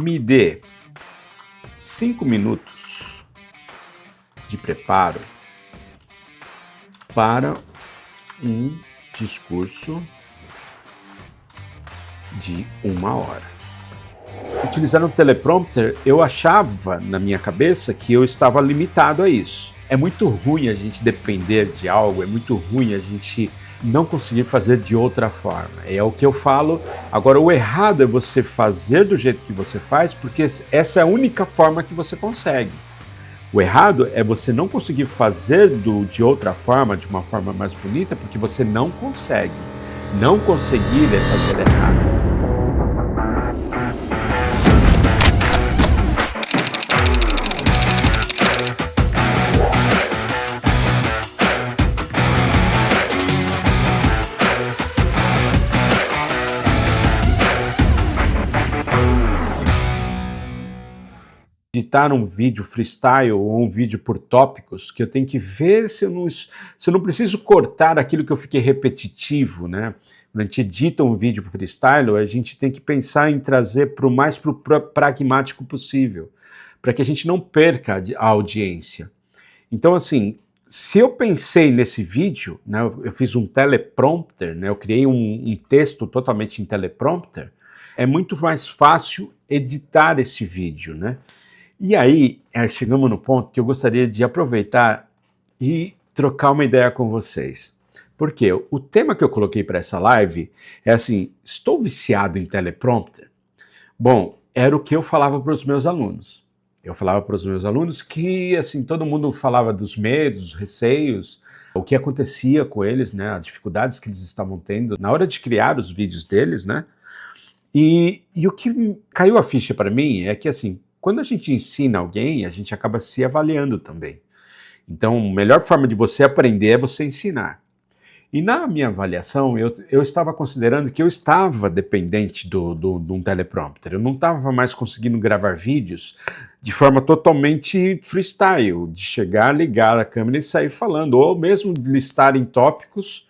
Me dê 5 minutos de preparo para um discurso de 1 hora. Utilizando o teleprompter, eu achava na minha cabeça que eu estava limitado a isso. É muito ruim a gente depender de algo, é muito ruim a gente não conseguir fazer de outra forma. É o que eu falo. Agora, o errado é você fazer do jeito que você faz, porque essa é a única forma que você consegue. O errado é você não conseguir fazer de outra forma, de uma forma mais bonita, porque você não consegue. Não conseguir é fazer errado. Editar um vídeo freestyle ou um vídeo por tópicos, que eu tenho que ver se eu não preciso cortar aquilo que eu fiquei repetitivo, né? Quando a gente edita um vídeo freestyle, a gente tem que pensar em trazer para o mais pragmático possível, para que a gente não perca a audiência. Então, assim, se eu pensei nesse vídeo, né, eu fiz um teleprompter, né, eu criei um texto totalmente em teleprompter, é muito mais fácil editar esse vídeo, né? E aí, chegamos no ponto que eu gostaria de aproveitar e trocar uma ideia com vocês. Porque o tema que eu coloquei para essa live é assim, estou viciado em teleprompter? Bom, era o que eu falava para os meus alunos. Eu falava para os meus alunos que, assim, todo mundo falava dos medos, dos receios, o que acontecia com eles, né, as dificuldades que eles estavam tendo na hora de criar os vídeos deles, né? E o que caiu a ficha para mim é que, assim, quando a gente ensina alguém, a gente acaba se avaliando também. Então, a melhor forma de você aprender é você ensinar. E na minha avaliação, eu estava considerando que eu estava dependente de um teleprompter. Eu não estava mais conseguindo gravar vídeos de forma totalmente freestyle, de chegar, ligar a câmera e sair falando, ou mesmo de listar em tópicos,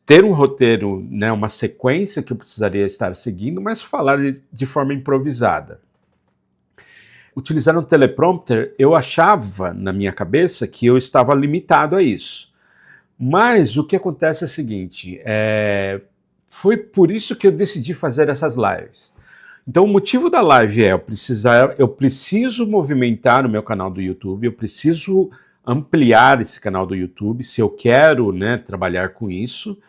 ter um roteiro, né, uma sequência que eu precisaria estar seguindo, mas falar de forma improvisada. Utilizando o teleprompter, eu achava na minha cabeça que eu estava limitado a isso. Mas o que acontece é o seguinte, foi por isso que eu decidi fazer essas lives. Então o motivo da live é, eu preciso movimentar o meu canal do YouTube, eu preciso ampliar esse canal do YouTube, se eu quero, né, trabalhar com isso,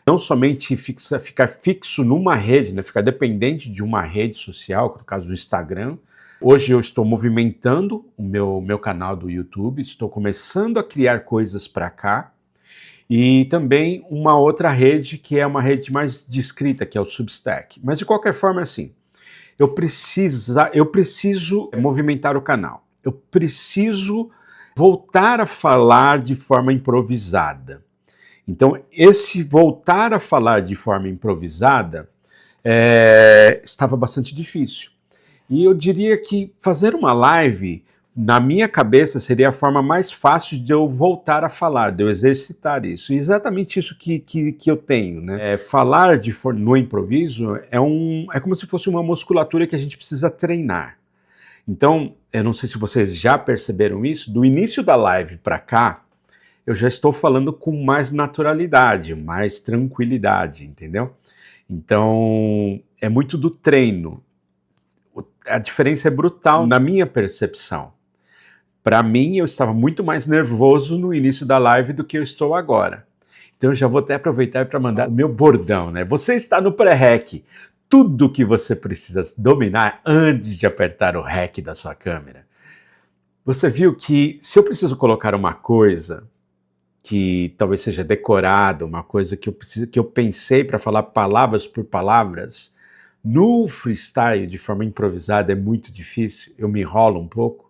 não somente ficar fixo numa rede, né, ficar dependente de uma rede social, no caso do Instagram. Hoje eu estou movimentando o meu canal do YouTube, estou começando a criar coisas para cá, e também uma outra rede que é uma rede mais descrita, que é o Substack. Mas de qualquer forma, assim, eu preciso movimentar o canal, eu preciso voltar a falar de forma improvisada. Então, esse voltar a falar de forma improvisada estava bastante difícil. E eu diria que fazer uma live, na minha cabeça, seria a forma mais fácil de eu voltar a falar, de eu exercitar isso. E exatamente isso que eu tenho, né? Falar no improviso é como se fosse uma musculatura que a gente precisa treinar. Então, eu não sei se vocês já perceberam isso, do início da live para cá, eu já estou falando com mais naturalidade, mais tranquilidade, entendeu? Então, é muito do treino. A diferença é brutal na minha percepção. Para mim, eu estava muito mais nervoso no início da live do que eu estou agora. Então eu já vou até aproveitar para mandar o meu bordão, né? Você está no pré-rec. Tudo que você precisa dominar antes de apertar o rec da sua câmera. Você viu que se eu preciso colocar uma coisa que talvez seja decorada, uma coisa que eu pensei para falar palavras por palavras, no freestyle, de forma improvisada, é muito difícil, eu me enrolo um pouco.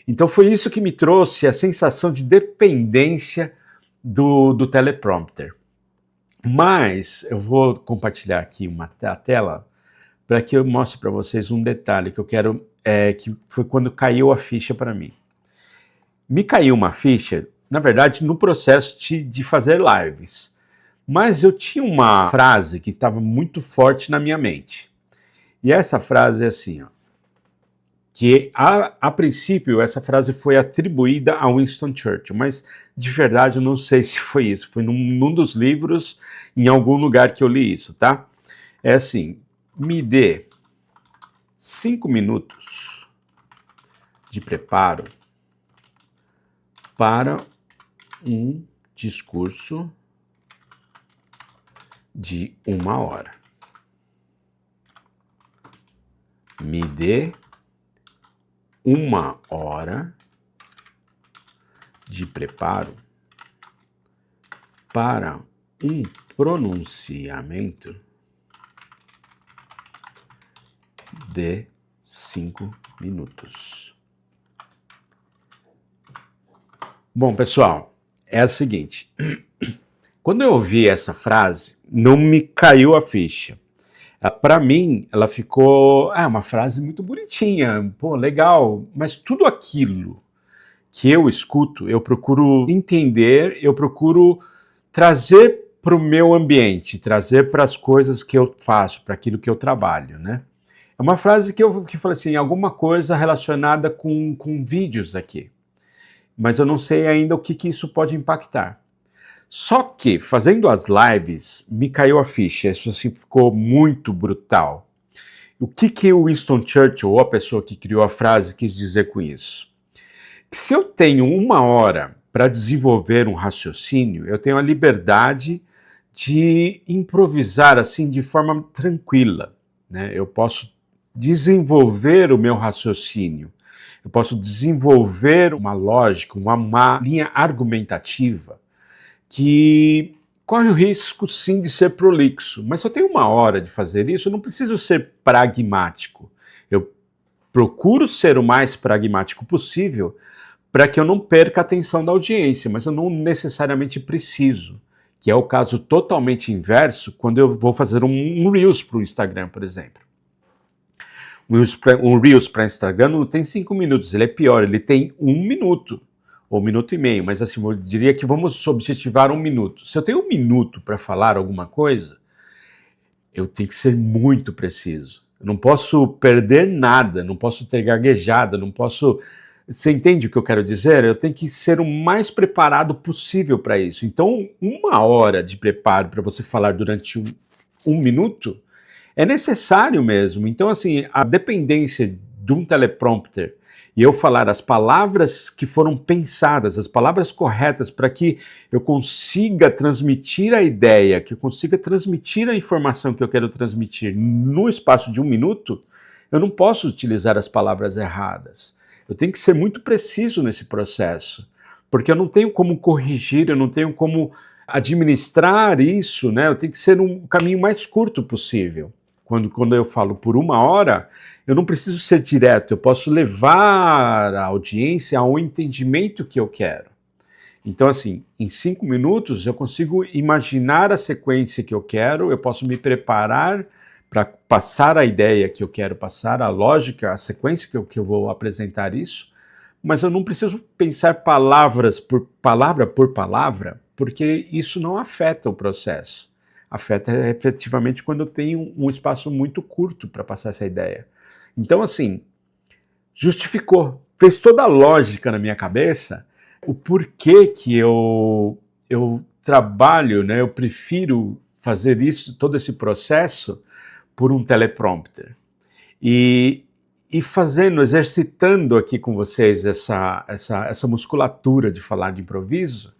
Então foi isso que me trouxe a sensação de dependência do teleprompter. Mas eu vou compartilhar aqui a tela para que eu mostre para vocês um detalhe que eu quero, que foi quando caiu a ficha para mim. Me caiu uma ficha, na verdade, no processo de fazer lives. Mas eu tinha uma frase que estava muito forte na minha mente. E essa frase é assim, ó: que a princípio essa frase foi atribuída a Winston Churchill, mas de verdade eu não sei se foi isso, foi num dos livros, em algum lugar que eu li isso, tá? É assim, me dê 5 minutos de preparo para um discurso de 1 hora. Me dê 1 hora de preparo para um pronunciamento de 5 minutos. Bom, pessoal, é o seguinte. Quando eu ouvi essa frase, não me caiu a ficha. Para mim, ela ficou uma frase muito bonitinha, pô, legal, mas tudo aquilo que eu escuto, eu procuro entender, eu procuro trazer para o meu ambiente, trazer para as coisas que eu faço, para aquilo que eu trabalho, né? É uma frase que eu falei assim, alguma coisa relacionada com vídeos aqui, mas eu não sei ainda o que isso pode impactar. Só que, fazendo as lives, me caiu a ficha, isso assim ficou muito brutal. O que o Winston Churchill, ou a pessoa que criou a frase, quis dizer com isso? Que se eu tenho 1 hora para desenvolver um raciocínio, eu tenho a liberdade de improvisar assim de forma tranquila, né? Eu posso desenvolver o meu raciocínio, eu posso desenvolver uma lógica, uma linha argumentativa, que corre o risco, sim, de ser prolixo. Mas se eu tenho 1 hora de fazer isso, eu não preciso ser pragmático. Eu procuro ser o mais pragmático possível para que eu não perca a atenção da audiência, mas eu não necessariamente preciso, que é o caso totalmente inverso quando eu vou fazer um Reels para o Instagram, por exemplo. Um Reels para Instagram não tem 5 minutos, ele é pior, ele tem 1 minuto. Ou 1 minuto e meio, mas assim, eu diria que vamos objetivar 1 minuto. Se eu tenho 1 minuto para falar alguma coisa, eu tenho que ser muito preciso. Eu não posso perder nada, não posso ter gaguejada, não posso... Você entende o que eu quero dizer? Eu tenho que ser o mais preparado possível para isso. Então, 1 hora de preparo para você falar durante um minuto é necessário mesmo. Então, assim, a dependência de um teleprompter e eu falar as palavras que foram pensadas, as palavras corretas para que eu consiga transmitir a ideia, que eu consiga transmitir a informação que eu quero transmitir no espaço de 1 minuto, eu não posso utilizar as palavras erradas. Eu tenho que ser muito preciso nesse processo, porque eu não tenho como corrigir, eu não tenho como administrar isso, né? Eu tenho que ser um caminho mais curto possível. Quando eu falo por 1 hora, eu não preciso ser direto, eu posso levar a audiência ao entendimento que eu quero. Então, assim, em 5 minutos eu consigo imaginar a sequência que eu quero, eu posso me preparar para passar a ideia que eu quero passar, a lógica, a sequência que eu vou apresentar isso, mas eu não preciso pensar palavra por palavra, porque isso não afeta o processo. Afeta efetivamente quando eu tenho um espaço muito curto para passar essa ideia. Então, assim, justificou, fez toda a lógica na minha cabeça o porquê que eu trabalho, né, eu prefiro fazer isso, todo esse processo, por um teleprompter. E fazendo, exercitando aqui com vocês essa musculatura de falar de improviso,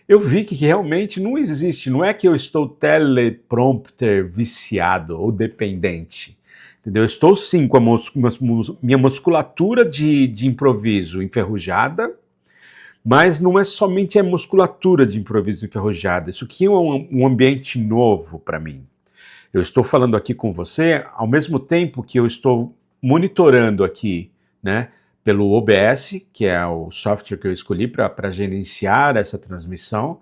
eu vi que realmente não existe, não é que eu estou teleprompter viciado ou dependente, entendeu? Eu estou sim com a minha musculatura de improviso enferrujada, mas não é somente a musculatura de improviso enferrujada, isso aqui é um ambiente novo para mim. Eu estou falando aqui com você ao mesmo tempo que eu estou monitorando aqui, né, pelo OBS, que é o software que eu escolhi para gerenciar essa transmissão.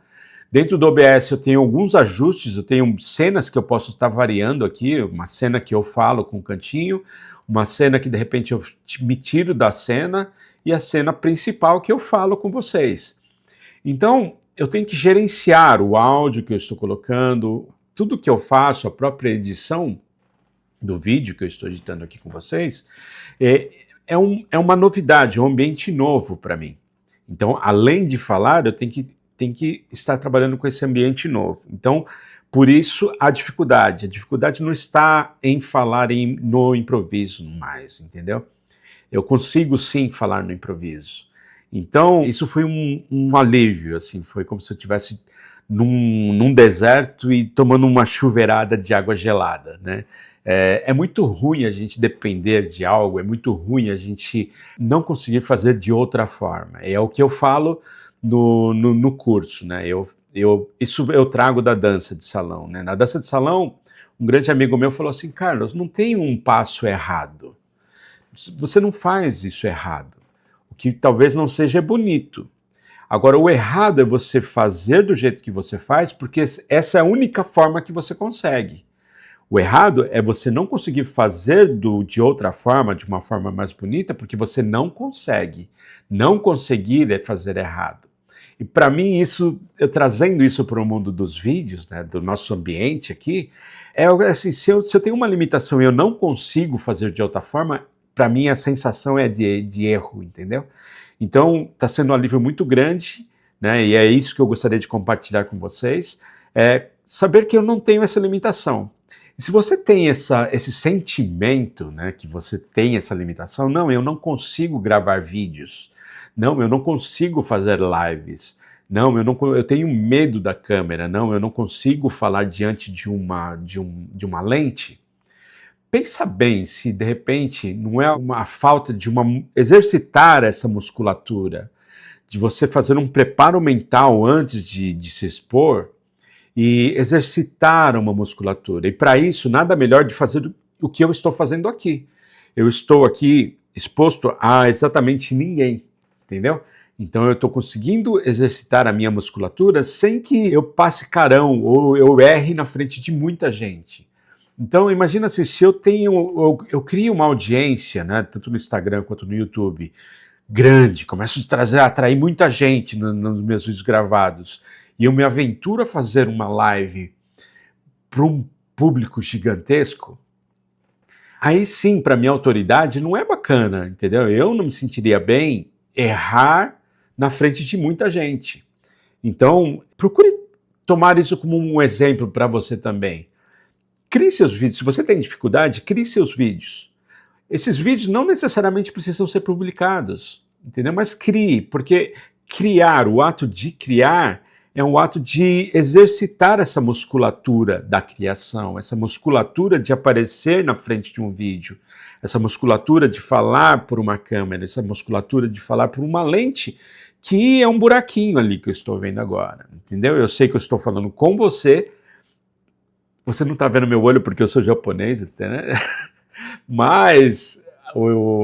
Dentro do OBS eu tenho alguns ajustes, eu tenho cenas que eu posso estar variando aqui, uma cena que eu falo com um cantinho, uma cena que de repente eu me tiro da cena e a cena principal que eu falo com vocês. Então, eu tenho que gerenciar o áudio que eu estou colocando, tudo que eu faço, a própria edição do vídeo que eu estou editando aqui com vocês, é uma novidade, é um ambiente novo para mim. Então, além de falar, eu tenho que estar trabalhando com esse ambiente novo. Então, por isso a dificuldade. A dificuldade não está em falar no improviso mais, entendeu? Eu consigo sim falar no improviso. Então, isso foi um alívio, assim, foi como se eu estivesse num deserto e tomando uma chuveirada de água gelada, né? É muito ruim a gente depender de algo, é muito ruim a gente não conseguir fazer de outra forma. É o que eu falo no curso, né? Isso eu trago da dança de salão, né? Na dança de salão, um grande amigo meu falou assim, Carlos, não tem um passo errado. Você não faz isso errado. O que talvez não seja bonito. Agora, o errado é você fazer do jeito que você faz, porque essa é a única forma que você consegue. O errado é você não conseguir fazer de outra forma, de uma forma mais bonita, porque você não consegue. Não conseguir é fazer errado. E para mim, eu trazendo isso para o mundo dos vídeos, né, do nosso ambiente aqui, é assim, se eu tenho uma limitação e eu não consigo fazer de outra forma, para mim a sensação é de erro, entendeu? Então, está sendo um alívio muito grande, né, e é isso que eu gostaria de compartilhar com vocês, é saber que eu não tenho essa limitação. E se você tem esse sentimento, né, que você tem essa limitação, não, eu não consigo gravar vídeos, não, eu não consigo fazer lives, não, eu tenho medo da câmera, não, eu não consigo falar diante de uma lente. Pensa bem se de repente não é uma falta de exercitar essa musculatura, de você fazer um preparo mental antes de se expor e exercitar uma musculatura. E para isso, nada melhor de fazer o que eu estou fazendo aqui. Eu estou aqui exposto a exatamente ninguém, entendeu? Então eu estou conseguindo exercitar a minha musculatura sem que eu passe carão ou eu erre na frente de muita gente. Então imagina assim, se eu crio uma audiência, né, tanto no Instagram quanto no YouTube, grande, começo a atrair muita gente nos meus vídeos gravados, e eu me aventuro a fazer uma live para um público gigantesco, aí sim, para minha autoridade, não é bacana, entendeu? Eu não me sentiria bem errar na frente de muita gente. Então, procure tomar isso como um exemplo para você também. Crie seus vídeos. Se você tem dificuldade, crie seus vídeos. Esses vídeos não necessariamente precisam ser publicados, entendeu? Mas crie, porque criar, o ato de criar, é um ato de exercitar essa musculatura da criação, essa musculatura de aparecer na frente de um vídeo, essa musculatura de falar por uma câmera, essa musculatura de falar por uma lente, que é um buraquinho ali que eu estou vendo agora, entendeu? Eu sei que eu estou falando com você não está vendo meu olho porque eu sou japonês, né? Mas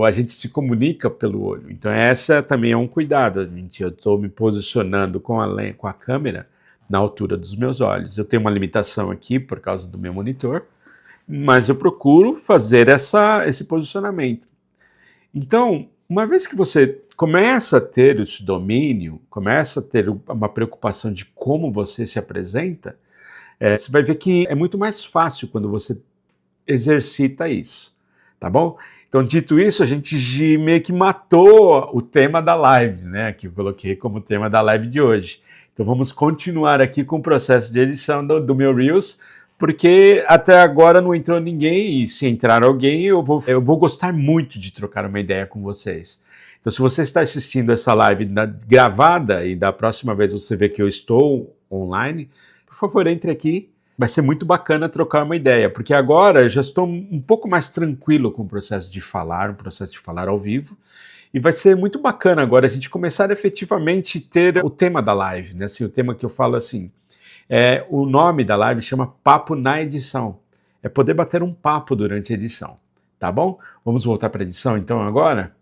a gente se comunica pelo olho. Então essa também é um cuidado, gente. Eu estou me posicionando com a câmera na altura dos meus olhos. Eu tenho uma limitação aqui por causa do meu monitor, mas eu procuro fazer esse posicionamento. Então, uma vez que você começa a ter esse domínio, começa a ter uma preocupação de como você se apresenta, você vai ver que é muito mais fácil quando você exercita isso, tá bom? Então, dito isso, a gente meio que matou o tema da live, né? Que eu coloquei como tema da live de hoje. Então, vamos continuar aqui com o processo de edição do meu Reels, porque até agora não entrou ninguém, e se entrar alguém, eu vou gostar muito de trocar uma ideia com vocês. Então, se você está assistindo essa live gravada e da próxima vez você vê que eu estou online, por favor, entre aqui. Vai ser muito bacana trocar uma ideia, porque agora eu já estou um pouco mais tranquilo com o processo de falar ao vivo, e vai ser muito bacana agora a gente começar a efetivamente ter o tema da live, né? Assim, o tema que eu falo assim, o nome da live chama Papo na Edição, é poder bater um papo durante a edição, tá bom? Vamos voltar para a edição então agora?